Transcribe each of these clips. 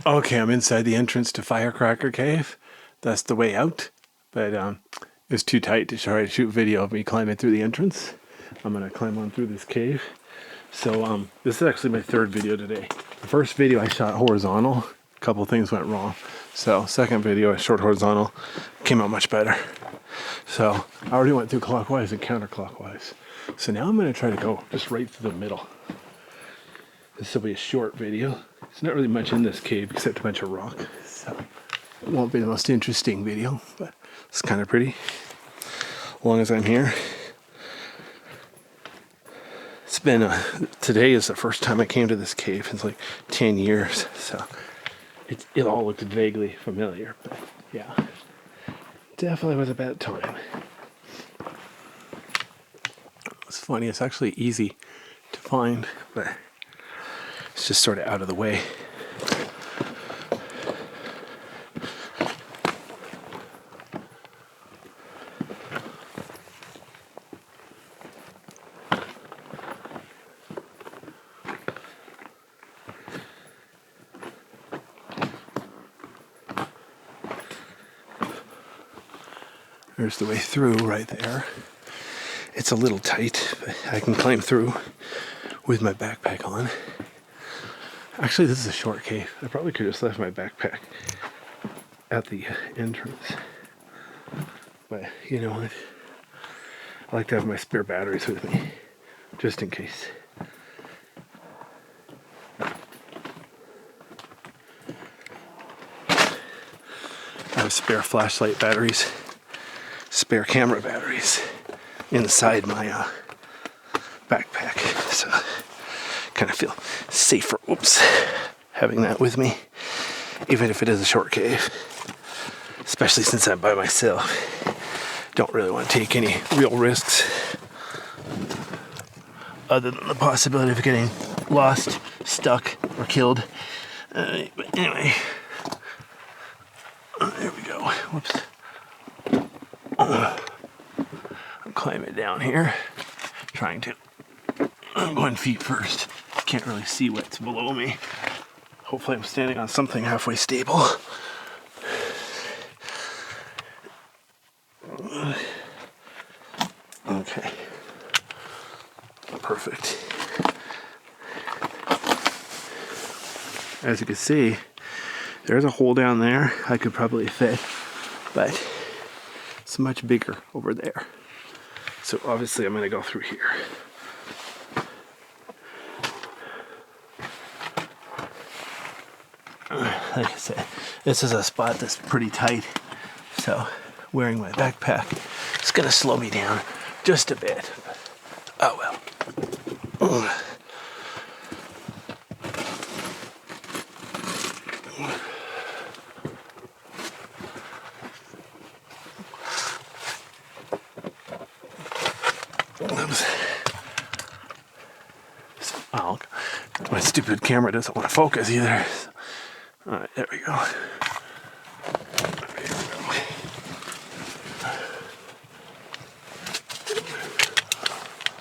Okay, I'm inside the entrance to Firecracker Cave. That's the way out. But it's too tight to try to shoot video of me climbing through the entrance. I'm gonna climb on through this cave. So this is actually my third video today. The first video I shot horizontal. A couple things went wrong. So second video I shot horizontal. Came out much better. So I already went through clockwise and counterclockwise. So now I'm gonna try to go just right through the middle. This will be a short video. There's not really much in this cave except a bunch of rock. So it won't be the most interesting video, but it's kind of pretty. As long as I'm here. It's been, today is the first time I came to this cave in like 10 years. So it all looked vaguely familiar, but yeah. Definitely was about time. It's funny, it's actually easy to find, but it's just sort of out of the way. There's the way through right there. It's a little tight, but I can climb through with my backpack on. Actually, this is a short cave. I probably could have just left my backpack at the entrance. But you know what? I like to have my spare batteries with me, just in case. I have spare flashlight batteries, spare camera batteries inside my backpack. So kind of feel safer, having that with me, even if it is a short cave, especially since I'm by myself. Don't really want to take any real risks other than the possibility of getting lost, stuck, or killed. But anyway, there we go. Whoops. I'm climbing down here, trying to. I'm going feet first. Can't really see what's below me. Hopefully I'm standing on something halfway stable. Okay. Perfect. As you can see, there's a hole down there I could probably fit, but it's much bigger over there. So obviously I'm going to go through here. Like I said, this is a spot that's pretty tight, so wearing my backpack is going to slow me down just a bit. Oh well. Oh, my stupid camera doesn't want to focus either. Alright, there we go.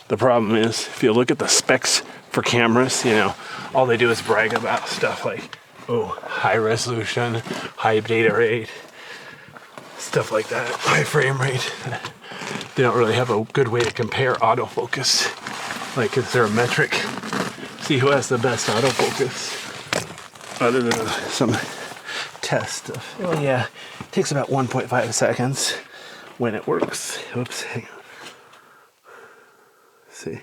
The problem is, if you look at the specs for cameras, all they do is brag about stuff like, high resolution, high data rate, stuff like that, high frame rate. They don't really have a good way to compare autofocus. Like, is there a metric? See who has the best autofocus? Other than some test of, it takes about 1.5 seconds when it works. Oops, hang on. See,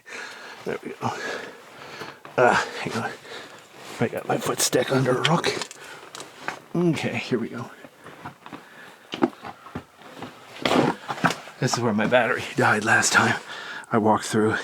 there we go. Hang on. I got my foot stuck under a rock. Okay, here we go. This is where my battery died last time I walked through.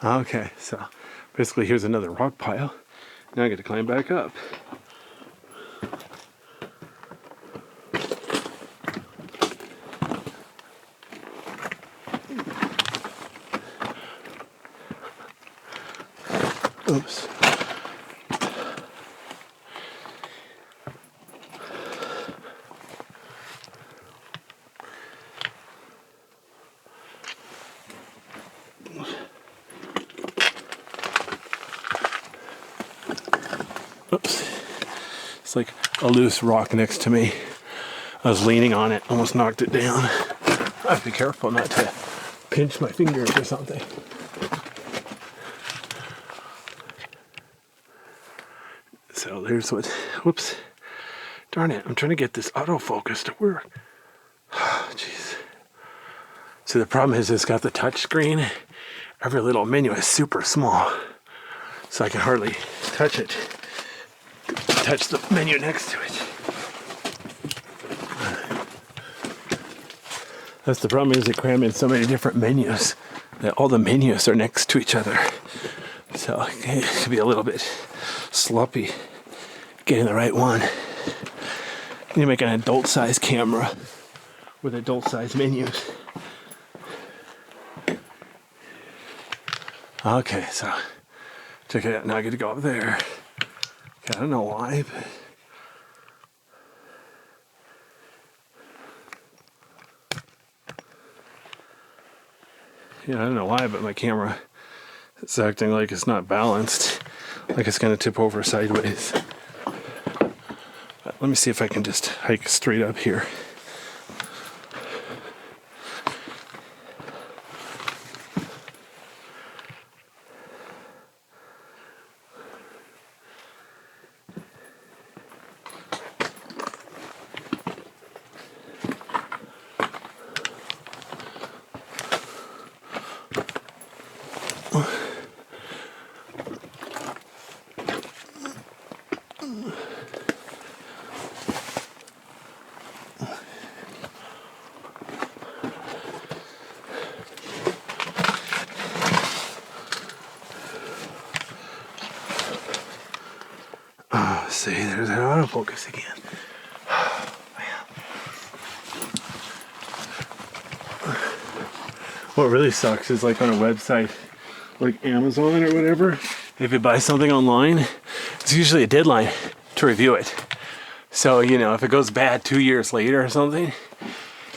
Okay, so basically here's another rock pile. Now I get to climb back up. Oops. Oops. It's like a loose rock next to me. I was leaning on it, almost knocked it down. I have to be careful not to pinch my fingers or something. So there's what, whoops. Darn it, I'm trying to get this autofocus to work. Jeez. So the problem is it's got the touch screen. Every little menu is super small. So I can hardly touch it. Touch the menu next to it. That's the problem, is they cram in so many different menus that all the menus are next to each other. So it can be a little bit sloppy getting the right one. You need to make an adult-sized camera with adult-sized menus. Okay, so check it out. Now I get to go up there. Okay, I don't know why, but yeah, I don't know why, but my camera is acting like it's not balanced, like it's going to tip over sideways. But let me see if I can just hike straight up here. See, there's that autofocus again. What really sucks is like on a website like Amazon or whatever, if you buy something online, it's usually a deadline to review it. So, you know, if it goes bad 2 years later or something,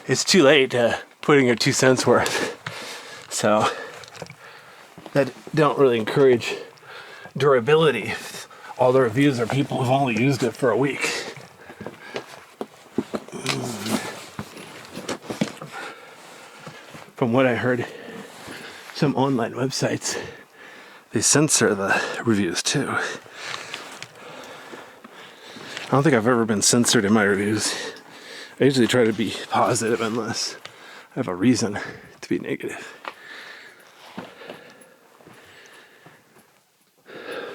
it's too late to put in your 2 cents worth. So that don't really encourage durability. All the reviews are people who've only used it for a week. From what I heard, some online websites, they censor the reviews too. I don't think I've ever been censored in my reviews. I usually try to be positive unless I have a reason to be negative.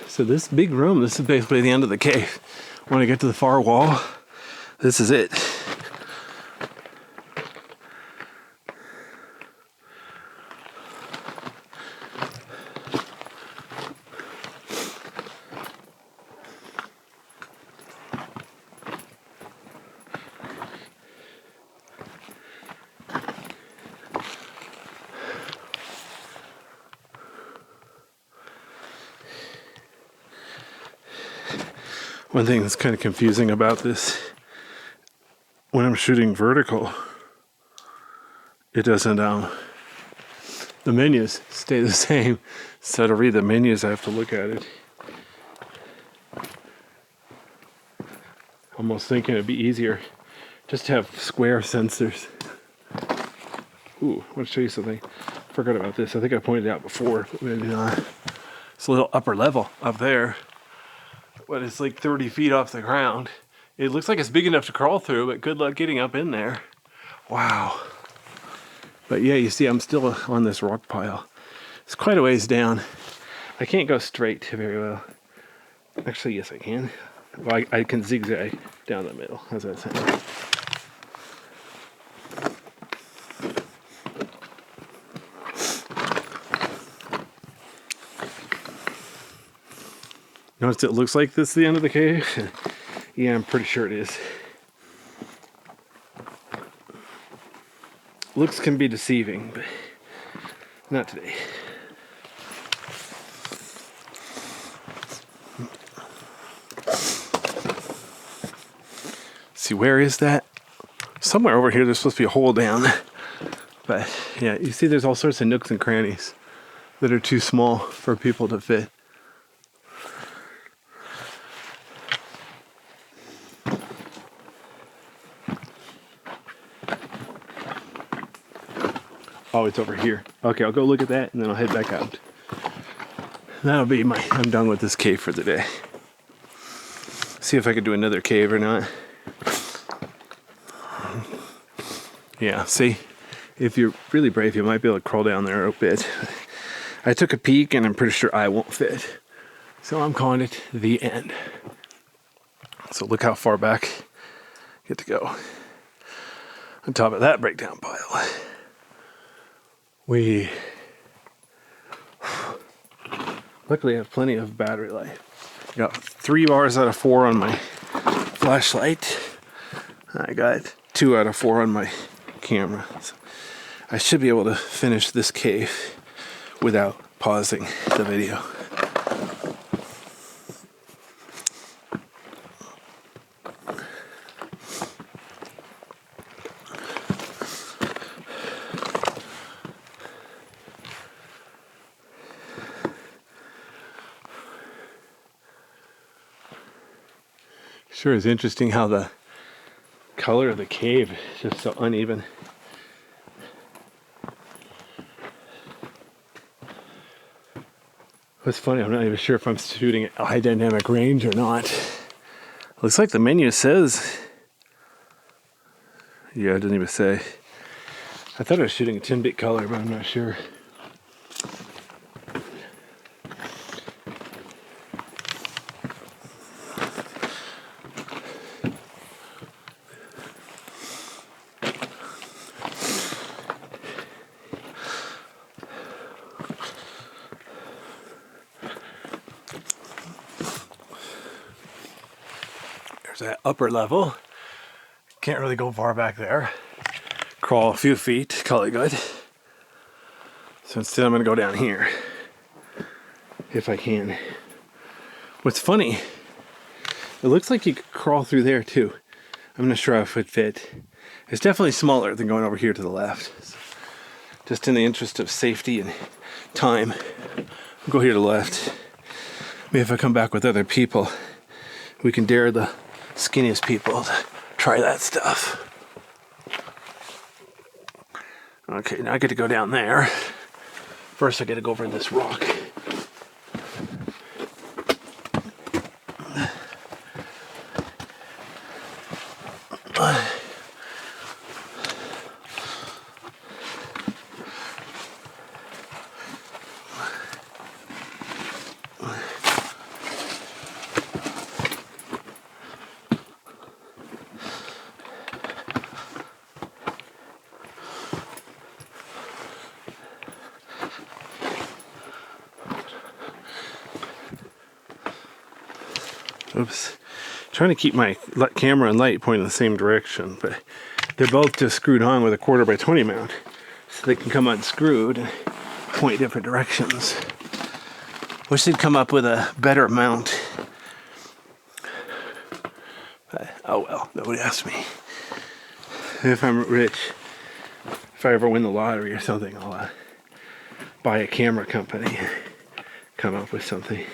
So this big room, this is basically the end of the cave. When I get to the far wall, this is it. One thing that's kind of confusing about this, when I'm shooting vertical, it doesn't, the menus stay the same. So to read the menus, I have to look at it. Almost thinking it'd be easier just to have square sensors. Ooh, I want to show you something. Forgot about this. I think I pointed it out before, but maybe not. It's a little upper level up there, but it's like 30 feet off the ground. It looks like it's big enough to crawl through, but good luck getting up in there. Wow. But yeah, you see I'm still on this rock pile. It's quite a ways down. I can't go straight very well. Actually, yes I can. Well, I can zigzag down the middle. How's that sound? Notice it looks like this is the end of the cave? Yeah, I'm pretty sure it is. Looks can be deceiving, but not today. see, where is that? Somewhere over here there's supposed to be a hole down. But yeah, you see there's all sorts of nooks and crannies that are too small for people to fit. Oh, it's over here. Okay, I'll go look at that and then I'll head back out. That'll be I'm done with this cave for the day. See if I can do another cave or not. Yeah, see, if you're really brave, you might be able to crawl down there a bit. I took a peek and I'm pretty sure I won't fit. So I'm calling it the end. So look how far back I get to go. On top of that breakdown pile. We luckily have plenty of battery life. Got 3 bars out of 4 on my flashlight. I got 2 out of 4 on my camera. So I should be able to finish this cave without pausing the video. Sure is interesting how the color of the cave is just so uneven. What's funny, I'm not even sure if I'm shooting at high dynamic range or not. Looks like the menu says, yeah, it doesn't even say. I thought I was shooting a 10-bit color, but I'm not sure. That upper level. Can't really go far back there. Crawl a few feet, call it good. So instead I'm going to go down here. If I can. What's funny, it looks like you could crawl through there too. I'm not sure if it would fit. It's definitely smaller than going over here to the left. So just in the interest of safety and time, I'll go here to the left. Maybe if I come back with other people, we can dare the skinniest people to try that stuff. Okay, now I get to go down there. First I get to go over this rock. Oops. Trying to keep my camera and light pointing in the same direction, but they're both just screwed on with a 1/4x20 mount, so they can come unscrewed and point different directions. Wish they'd come up with a better mount. But, oh well, nobody asked me. If I'm rich, if I ever win the lottery or something, I'll buy a camera company and come up with something.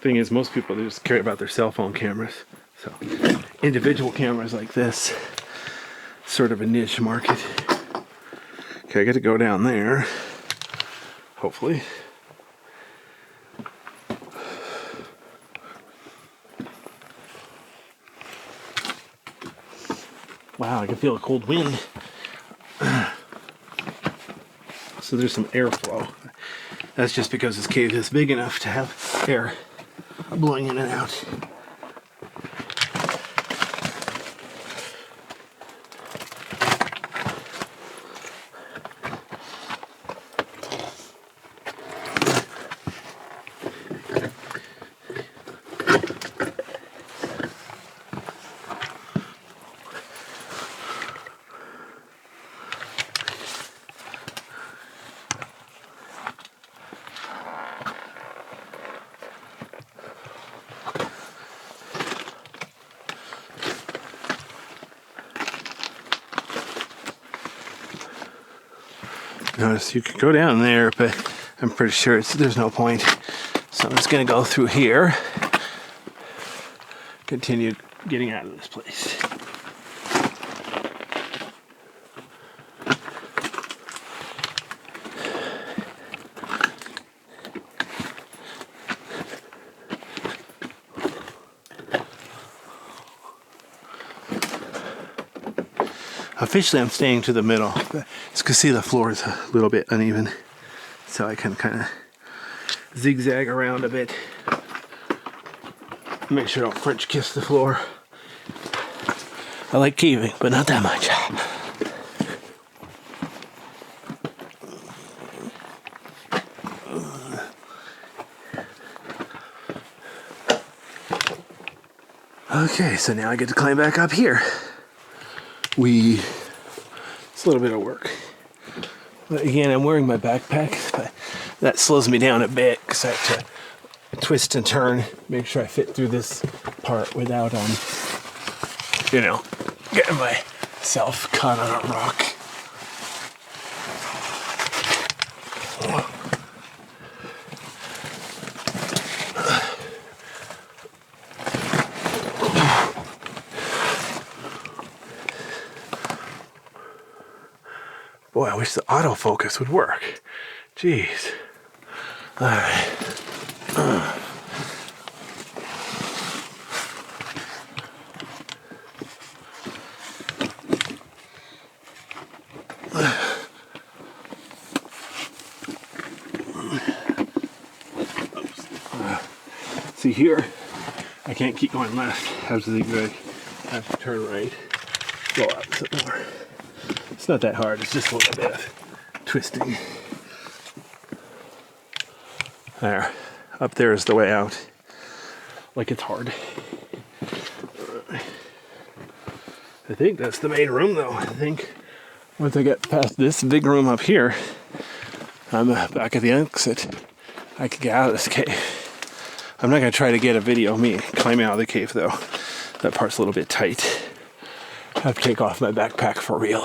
Thing is, most people, they just care about their cell phone cameras. So individual cameras like this, sort of a niche market. Okay, I got to go down there, hopefully. Wow, I can feel a cold wind. So there's some airflow. That's just because this cave is big enough to have air blowing in and out. Notice you could go down there, but I'm pretty sure there's no point. So I'm just gonna go through here. Continue getting out of this place. Officially, I'm staying to the middle. But you can see the floor is a little bit uneven, so I can kind of zigzag around a bit. Make sure I don't French kiss the floor. I like caving, but not that much. Okay, so now I get to climb back up here. It's a little bit of work. But again, I'm wearing my backpack, but that slows me down a bit because I have to twist and turn, make sure I fit through this part without, getting myself caught on a rock. Boy, I wish the autofocus would work. Jeez. All right. See here, I can't keep going left. I have to zigzag. I have to turn right. Go opposite more. It's not that hard. It's just a little bit of twisting. There. Up there is the way out. Like it's hard. I think that's the main room though. I think once I get past this big room up here, I'm back at the exit. I can get out of this cave. I'm not going to try to get a video of me climbing out of the cave though. That part's a little bit tight. I have to take off my backpack for real.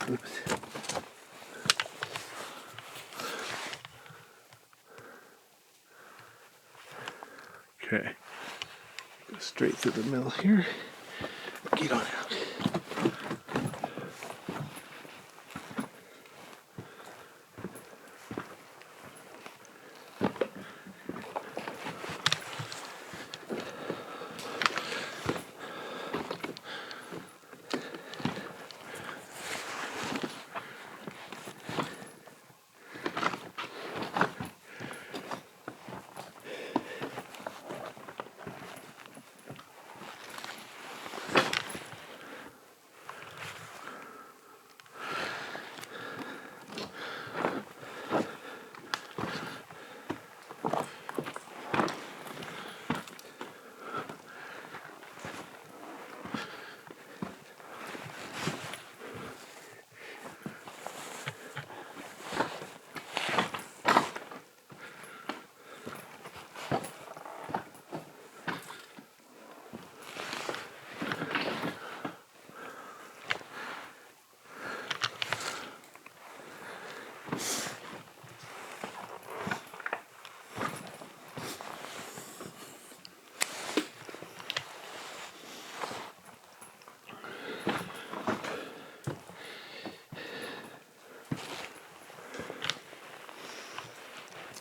Oops. Okay, go straight through the middle here. Get on out.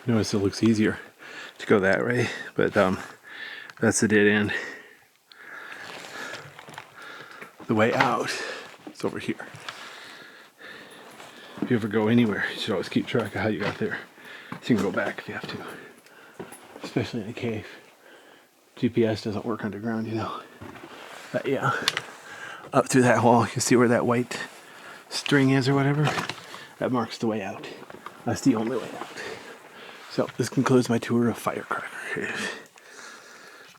Notice it looks easier to go that way, but that's the dead end. the way out is over here. If you ever go anywhere, you should always keep track of how you got there. So you can go back if you have to. Especially in a cave. GPS doesn't work underground, you know. But yeah, up through that hole, you see where that white string is or whatever? That marks the way out. That's the only way out. So this concludes my tour of Firecracker Cave.